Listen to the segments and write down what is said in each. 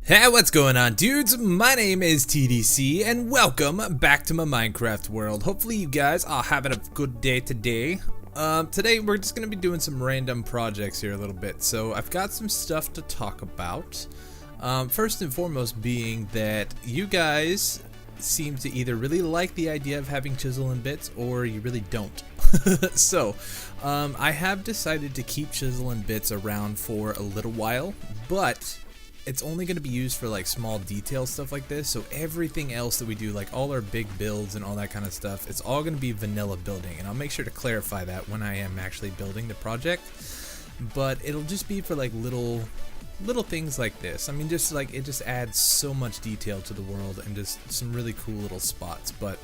Hey, what's going on, dudes? My name is TDC and welcome back to my Minecraft world. Hopefully you guys are having a good day today. Today we're just gonna be doing some random projects here a little bit. So I've got some stuff to talk about. First and foremost being that you guys seem to either really like the idea of having Chisel and Bits or you really don't. So I have decided to keep Chisel and Bits around for a little while, but it's only going to be used for like small detail stuff like this. So everything else that we do, like all our big builds and all that kind of stuff, it's all going to be vanilla building, and I'll make sure to clarify that when I am actually building the project. But it'll just be for like little things like this. I mean, just like it just adds so much detail to the world and just some really cool little spots. But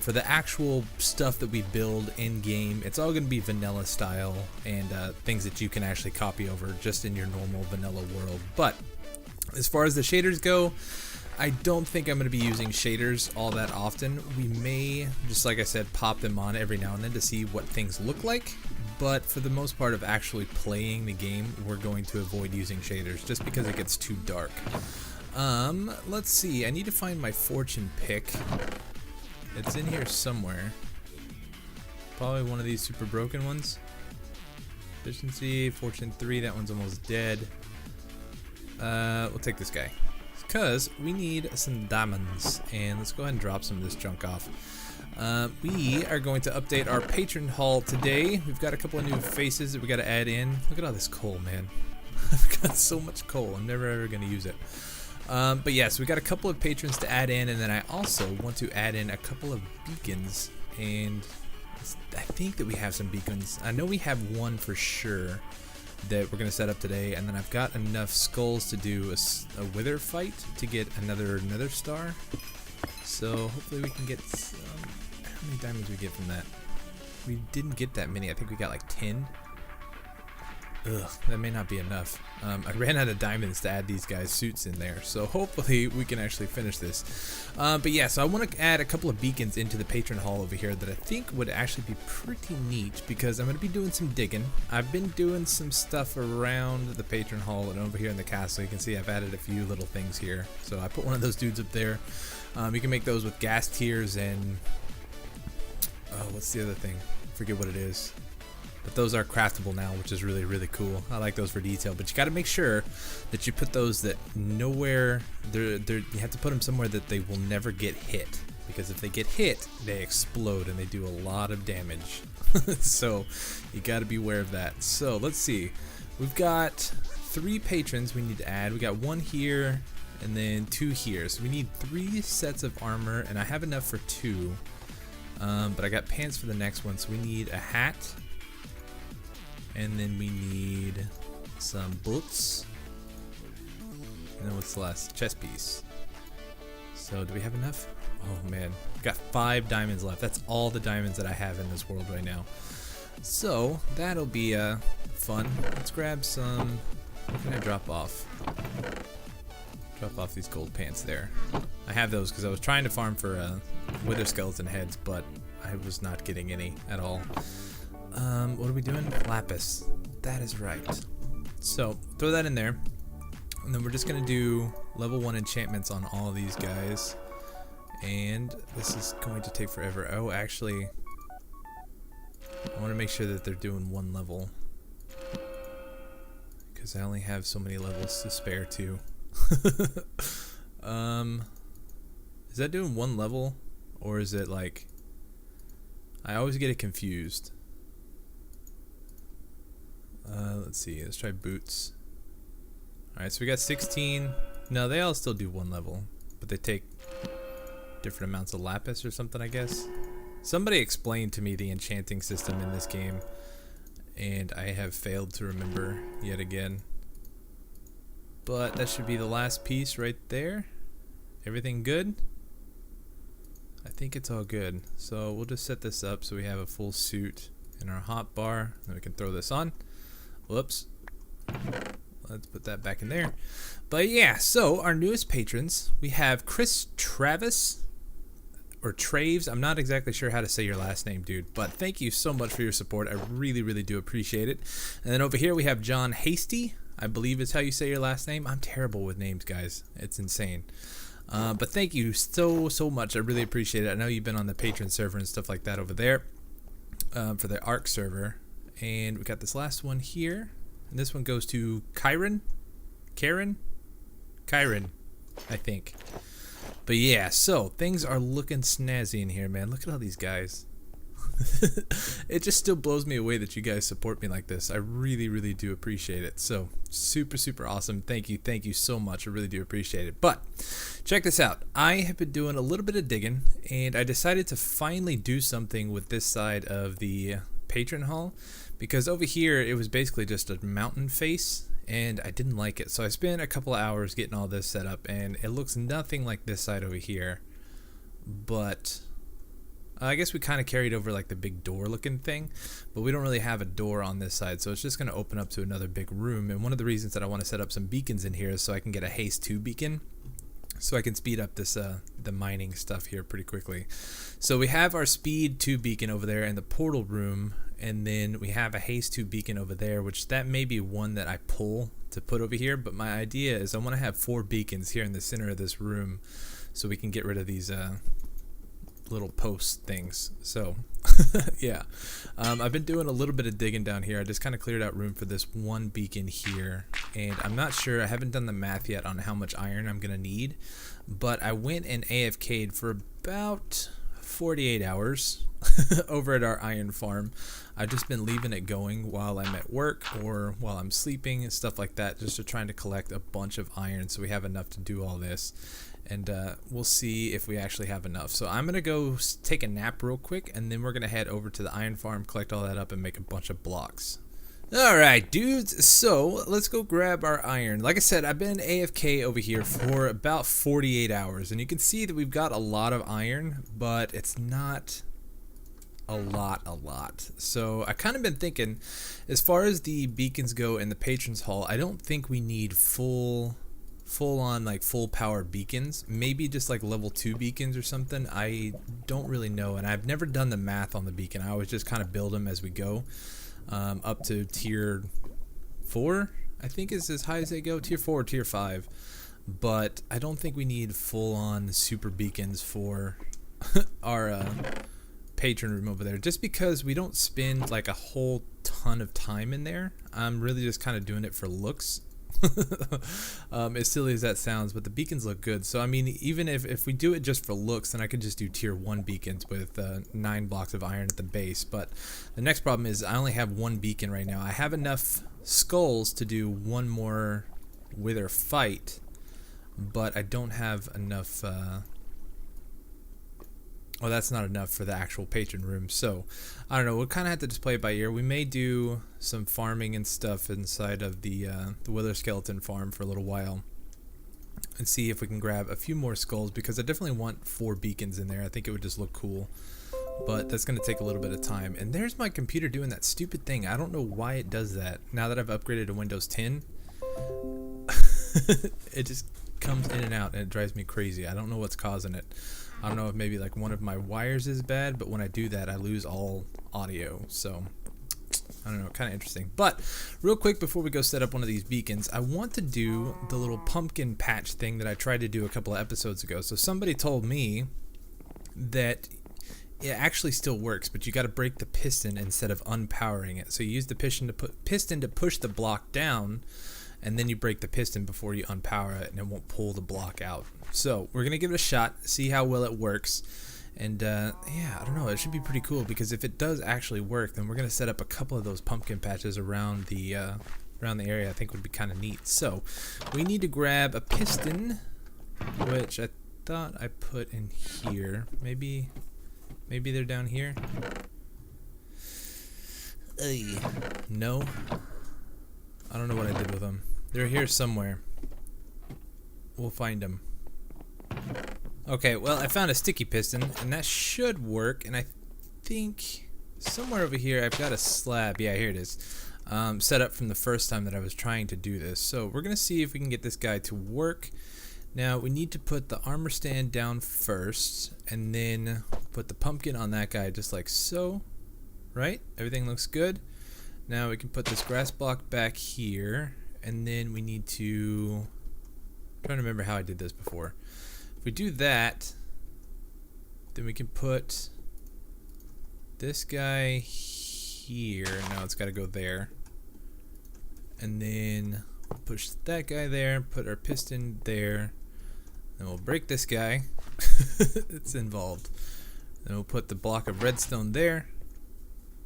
for the actual stuff that we build in game, it's all going to be vanilla style and things that you can actually copy over just in your normal vanilla world. But as far as the shaders go, I don't think I'm going to be using shaders all that often. We may, just like I said, pop them on every now and then to see what things look like. But for the most part of actually playing the game, we're going to avoid using shaders just because it gets too dark. Let's see. I need to find my fortune pick. It's in here somewhere. Probably one of these super broken ones. Efficiency, fortune 3, that one's almost dead. We'll take this guy, because we need some diamonds, and let's go ahead and drop some of this junk off. We are going to update our patron hall today. We've got a couple of new faces that we got to add in. Look at all this coal, man. I've got so much coal. I'm never ever going to use it. But yes, we got a couple of patrons to add in, and then I also want to add in a couple of beacons, and I think that we have some beacons. I know we have one for sure that we're going to set up today, and then I've got enough skulls to do a wither fight to get another nether star. So hopefully we can get some, how many diamonds we get from that? We didn't get that many. I think we got like 10. Ugh, that may not be enough. I ran out of diamonds to add these guys' suits in there, so hopefully we can actually finish this. But yeah, so I want to add a couple of beacons into the patron hall over here that I think would actually be pretty neat, because I'm going to be doing some digging. I've been doing some stuff around the patron hall and over here in the castle. You can see I've added a few little things here. So I put one of those dudes up there. You can make those with gas tiers and what's the other thing? I forget what it is. But those are craftable now, which is really, really cool. I like those for detail, but you got to make sure that you put those that nowhere, you have to put them somewhere that they will never get hit, because if they get hit, they explode and they do a lot of damage. So you got to be aware of that. So let's see. We've got 3 patrons we need to add. We got 1 here and then 2 here. So we need 3 sets of armor, and I have enough for 2. But I got pants for the next one, so we need a hat. And then we need some boots. And then what's the last? Chest piece. So do we have enough? Oh man, we've got 5 diamonds left. That's all the diamonds that I have in this world right now. So that'll be fun. Let's grab some. What can I drop off? Drop off these gold pants there. I have those because I was trying to farm for wither skeleton heads, but I was not getting any at all. What are we doing? Lapis. That is right. So throw that in there, and then we're just gonna do level 1 enchantments on all of these guys, and this is going to take forever. Oh, actually, I want to make sure that they're doing 1 level, because I only have so many levels to spare too. Is that doing 1 level, or is it like, I always get it confused. Let's see, let's try boots. Alright, so we got 16. No, they all still do 1 level, but they take different amounts of lapis or something, I guess. Somebody explained to me the enchanting system in this game, and I have failed to remember yet again. But that should be the last piece right there. Everything good? I think it's all good. So we'll just set this up so we have a full suit in our hot bar, and we can throw this on. Whoops. Let's put that back in there. But yeah, so our newest patrons, we have Chris Travis, or Traves. I'm not exactly sure how to say your last name, dude, but thank you so much for your support. I really, really do appreciate it. And then over here we have John Hasty. I believe is how you say your last name. I'm terrible with names, guys. It's insane. But thank you so much. I really appreciate it. I know you've been on the Patreon server and stuff like that over there for the ARC server. And we got this last one here. And this one goes to Kyron, I think. But yeah, so things are looking snazzy in here, man. Look at all these guys. It just still blows me away that you guys support me like this. I really do appreciate it. So super awesome. Thank you so much. I really do appreciate it. But check this out. I have been doing a little bit of digging, and I decided to finally do something with this side of the patron hall, because over here it was basically just a mountain face, and I didn't like it. So I spent a couple of hours getting all this set up, and it looks nothing like this side over here. But I guess we kind of carried over like the big door looking thing, but we don't really have a door on this side, so it's just going to open up to another big room. And one of the reasons that I want to set up some beacons in here is so I can get a haste 2 beacon, so I can speed up this the mining stuff here pretty quickly. So we have our speed 2 beacon over there in the portal room, and then we have a haste 2 beacon over there, which that may be one that I pull to put over here. But my idea is I want to have 4 beacons here in the center of this room, so we can get rid of these little post things. So yeah, I've been doing a little bit of digging down here. I just kind of cleared out room for this 1 beacon here, and I'm not sure, I haven't done the math yet on how much iron I'm gonna need, but I went and AFK'd for about 48 hours over at our iron farm. I've just been leaving it going while I'm at work or while I'm sleeping and stuff like that, just to trying to collect a bunch of iron so we have enough to do all this. And we'll see if we actually have enough. So I'm going to go take a nap real quick, and then we're going to head over to the iron farm, collect all that up, and make a bunch of blocks. Alright, dudes, so let's go grab our iron. Like I said, I've been AFK over here for about 48 hours, and you can see that we've got a lot of iron, but it's not a lot. So I kind of been thinking, as far as the beacons go in the patrons hall, I don't think we need full on like full power beacons. Maybe just like level 2 beacons or something. I don't really know, and I've never done the math on the beacon. I always just kind of build them as we go, up to tier 4 I think is as high as they go, tier 4 or tier 5. But I don't think we need full on super beacons for our patron room over there, just because we don't spend like a whole ton of time in there. I'm really just kind of doing it for looks. As silly as that sounds, but the beacons look good. So I mean, even if we do it just for looks, then I could just do tier 1 beacons with 9 blocks of iron at the base. But the next problem is I only have 1 beacon right now. I have enough skulls to do 1 more wither fight, but I don't have enough well, that's not enough for the actual patron room. So I don't know, we'll kind of have to just play it by ear. We may do some farming and stuff inside of the wither skeleton farm for a little while and see if we can grab a few more skulls, because I definitely want 4 beacons in there. I think it would just look cool, but that's going to take a little bit of time. And there's my computer doing that stupid thing. I don't know why it does that. Now that I've upgraded to Windows 10, it just comes in and out and it drives me crazy. I don't know what's causing it. I don't know if maybe like one of my wires is bad, but when I do that, I lose all audio. So I don't know, kind of interesting. But real quick, before we go set up one of these beacons, I want to do the little pumpkin patch thing that I tried to do a couple of episodes ago. So somebody told me that it actually still works, but you got to break the piston instead of unpowering it. So you use the piston to push the block down, and then you break the piston before you unpower it, and it won't pull the block out. So we're gonna give it a shot, see how well it works, and yeah, I don't know, it should be pretty cool, because if it does actually work, then we're gonna set up a couple of those pumpkin patches around the area. I think would be kind of neat. So we need to grab a piston, which I thought I put in here. Maybe they're down here. No, I don't know what I did with them. They're here somewhere. We'll find them. Okay, well, I found a sticky piston, and that should work. And I think somewhere over here I've got a slab. Yeah, here it is. Set up from the first time that I was trying to do this. So we're going to see if we can get this guy to work. Now, we need to put the armor stand down first, and then put the pumpkin on that guy just like so. Right? Everything looks good. Now we can put this grass block back here, and then we need to, I'm trying to remember how I did this before. If we do that, then we can put this guy here. Now it's got to go there. And then push that guy there, put our piston there. Then we'll break this guy. It's involved. Then we'll put the block of redstone there,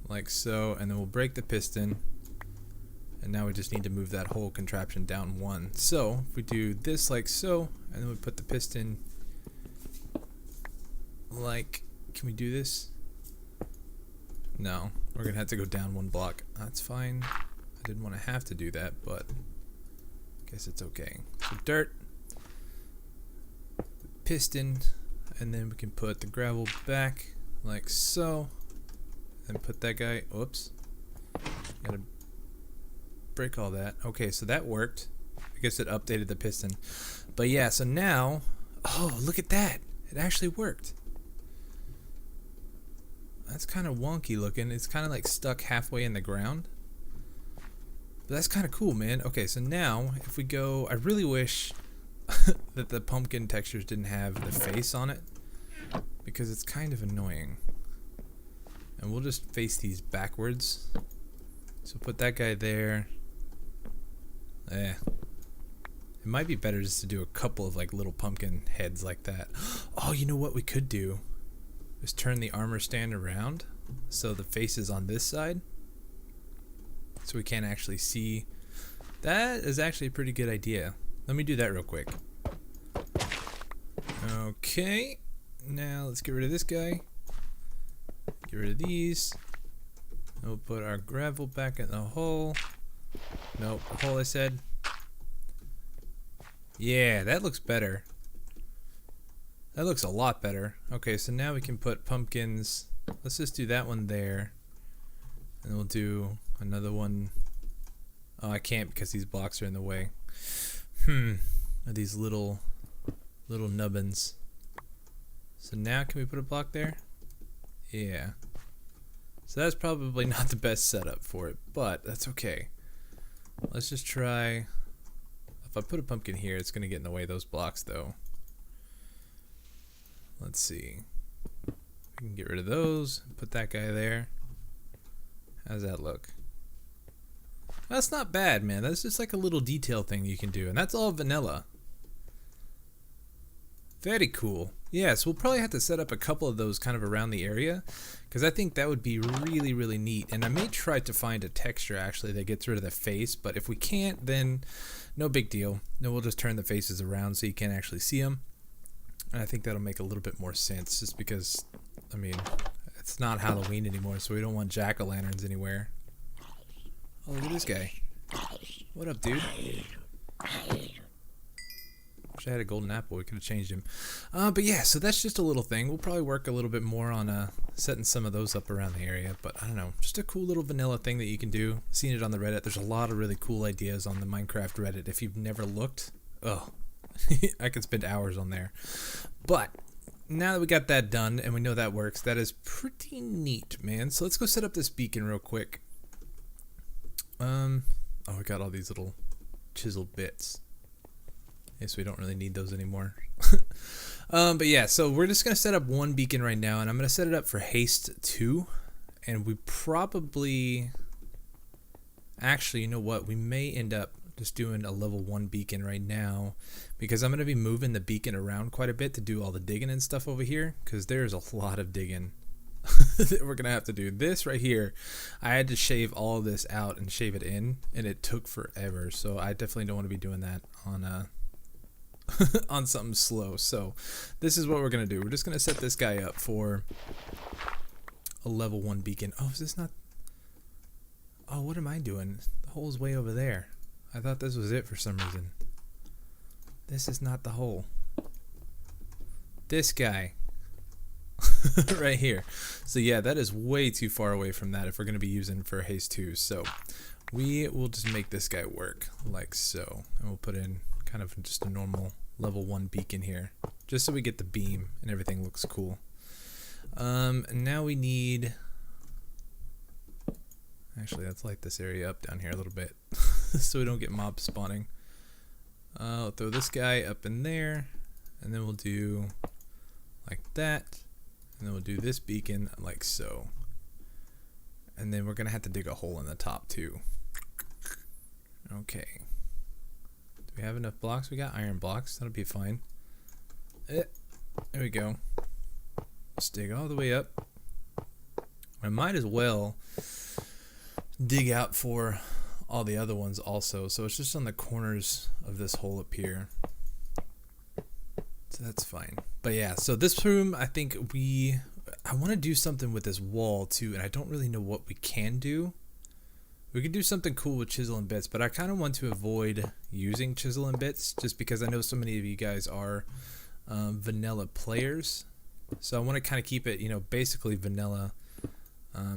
like so, and then we'll break the piston. And now we just need to move that whole contraption down one. So if we do this like so, and then we put the piston like, can we do this? No, we're gonna have to go down one block. That's fine. I didn't want to have to do that, but I guess it's okay. So dirt, piston, and then we can put the gravel back like so, and put that guy, oops, gotta break all that. Okay, so that worked. I guess it updated the piston. But yeah, so now, oh, look at that. It actually worked. That's kind of wonky looking. It's kind of like stuck halfway in the ground. But that's kind of cool, man. Okay, so now if we go, I really wish that the pumpkin textures didn't have the face on it, because it's kind of annoying. And we'll just face these backwards. So put that guy there. It might be better just to do a couple of like little pumpkin heads like that. Oh, you know what we could do? Just turn the armor stand around so the face is on this side, so we can't actually see. That is actually a pretty good idea. Let me do that real quick. Okay, now let's get rid of this guy. Get rid of these. We'll put our gravel back in the hole. Nope, the hole I said. Yeah, that looks better. That looks a lot better. Okay, so now we can put pumpkins. Let's just do that one there. And we'll do another one. Oh, I can't because these blocks are in the way. Are these little nubbins. So now can we put a block there? Yeah. So that's probably not the best setup for it, but that's okay. Let's just try. If I put a pumpkin here, it's going to get in the way of those blocks though. Let's see. We can get rid of those. Put that guy there. How does that look? That's not bad, man. That's just like a little detail thing you can do. And that's all vanilla. Very cool. Yeah, so we'll probably have to set up a couple of those kind of around the area, because I think that would be really, really neat. And I may try to find a texture actually that gets rid of the face, but if we can't, then no big deal. No, we'll just turn the faces around so you can't actually see them. And I think that'll make a little bit more sense, just because, I mean, it's not Halloween anymore, so we don't want jack-o'-lanterns anywhere. Oh, look at this guy. What up, dude? Wish I had a golden apple. We could have changed him. But yeah, so that's just a little thing. We'll probably work a little bit more on setting some of those up around the area. But I don't know, just a cool little vanilla thing that you can do. Seen it on the Reddit. There's a lot of really cool ideas on the Minecraft Reddit. If you've never looked, oh, I could spend hours on there. But now that we got that done and we know that works, that is pretty neat, man. So let's go set up this beacon real quick. Oh, we got all these little chisel bits. Guess we don't really need those anymore. But yeah, so we're just gonna set up one beacon right now, and I'm gonna set it up for haste 2. And we probably, actually, you know what? We may end up just doing a level 1 beacon right now, because I'm gonna be moving the beacon around quite a bit to do all the digging and stuff over here, because there's a lot of digging that we're gonna have to do. This right here, I had to shave all of this out and shave it in, and it took forever. So I definitely don't want to be doing that on on something slow. So this is what we're gonna do. We're just gonna set this guy up for a level 1 beacon. Oh, is this not? Oh, what am I doing? The hole's way over there. I thought this was it for some reason. This is not the hole. This guy. Right here. So yeah, that is way too far away from that if we're going to be using for haste 2. So we will just make this guy work like so. And we'll put in kind of just a normal level 1 beacon here, just so we get the beam and everything looks cool. And now we need, actually let's light this area up down here a little bit. so we don't get mob spawning. I'll throw this guy up in there, and then we'll do like that, and then we'll do this beacon like so. And then we're gonna have to dig a hole in the top too. Okay. Do we have enough blocks? We got iron blocks. That'll be fine. There we go. Let's dig all the way up. I might as well dig out for all the other ones also. So it's just on the corners of this hole up here. So that's fine. But yeah, so this room, I think I want to do something with this wall too, and I don't really know what we can do. We could do something cool with Chisel and Bits, but I kind of want to avoid using Chisel and Bits just because I know so many of you guys are vanilla players. So I want to kind of keep it, you know, basically vanilla.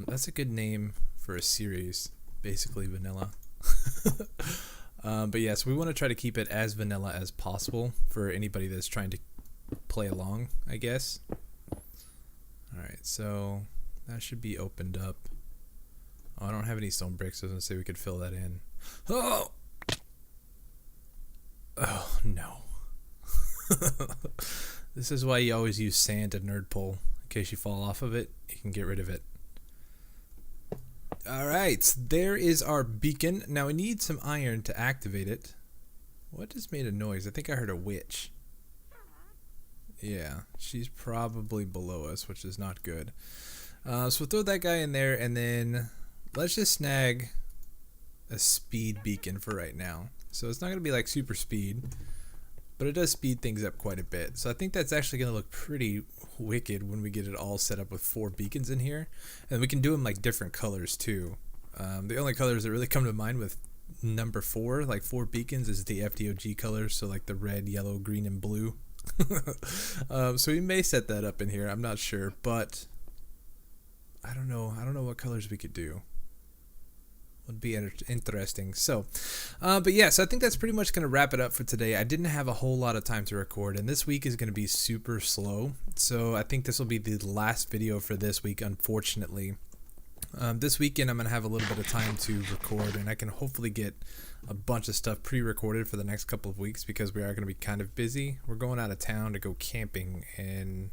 That's a good name for a series, basically vanilla. But yes, we want to try to keep it as vanilla as possible for anybody that's trying to play along, I guess. Alright, so that should be opened up. Oh, I don't have any stone bricks, so I was going to say we could fill that in. Oh! Oh, no. This is why you always use sand and nerd pole. In case you fall off of it, you can get rid of it. Alright, there is our beacon. Now we need some iron to activate it. What just made a noise? I think I heard a witch. Yeah, she's probably below us, which is not good. So we'll throw that guy in there, and then let's just snag a speed beacon for right now. So it's not going to be like super speed, but it does speed things up quite a bit. So I think that's actually going to look pretty wicked when we get it all set up with 4 beacons in here. And we can do them like different colors too. The only colors that really come to mind with number 4, like 4 beacons, is the FDOG colors. So like the red, yellow, green, and blue. So we may set that up in here. I'm not sure, but I don't know what colors we could do. Would be interesting. So but yeah, so I think that's pretty much going to wrap it up for today. I didn't have a whole lot of time to record, and this week is going to be super slow, so I think this will be the last video for this week, unfortunately. This weekend I'm going to have a little bit of time to record, and I can hopefully get a bunch of stuff pre-recorded for the next couple of weeks because we are going to be kind of busy. We're going out of town to go camping in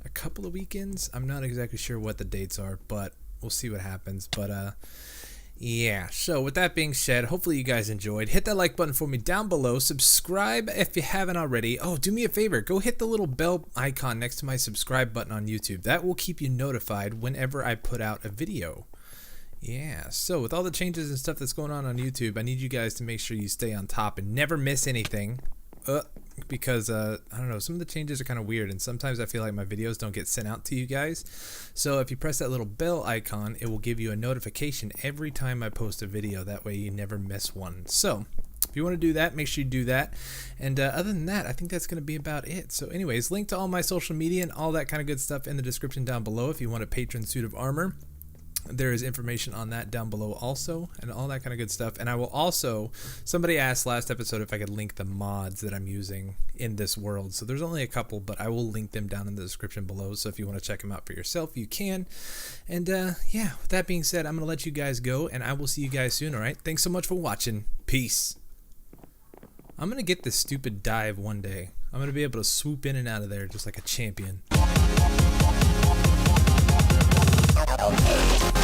a couple of weekends. I'm not exactly sure what the dates are, but we'll see what happens. But yeah, so with that being said, hopefully you guys enjoyed. Hit that like button for me down below. Subscribe if you haven't already. Oh, do me a favor. Go hit the little bell icon next to my subscribe button on YouTube. That will keep you notified whenever I put out a video. Yeah, so with all the changes and stuff that's going on YouTube, I need you guys to make sure you stay on top and never miss anything. Because I don't know, some of the changes are kind of weird, and sometimes I feel like my videos don't get sent out to you guys. So if you press that little bell icon, it will give you a notification every time I post a video. That way you never miss one. So if you want to do that, make sure you do that. And other than that, I think that's going to be about it. So anyways, link to all my social media and all that kind of good stuff in the description down below. If you want a patron suit of armor, there is information on that down below also, and all that kind of good stuff. And I will also, somebody asked last episode if I could link the mods that I'm using in this world. So there's only a couple, but I will link them down in the description below. So if you want to check them out for yourself, you can. And yeah, with that being said, I'm going to let you guys go, and I will see you guys soon, alright? Thanks so much for watching. Peace. I'm going to get this stupid dive one day. I'm going to be able to swoop in and out of there just like a champion. Okay.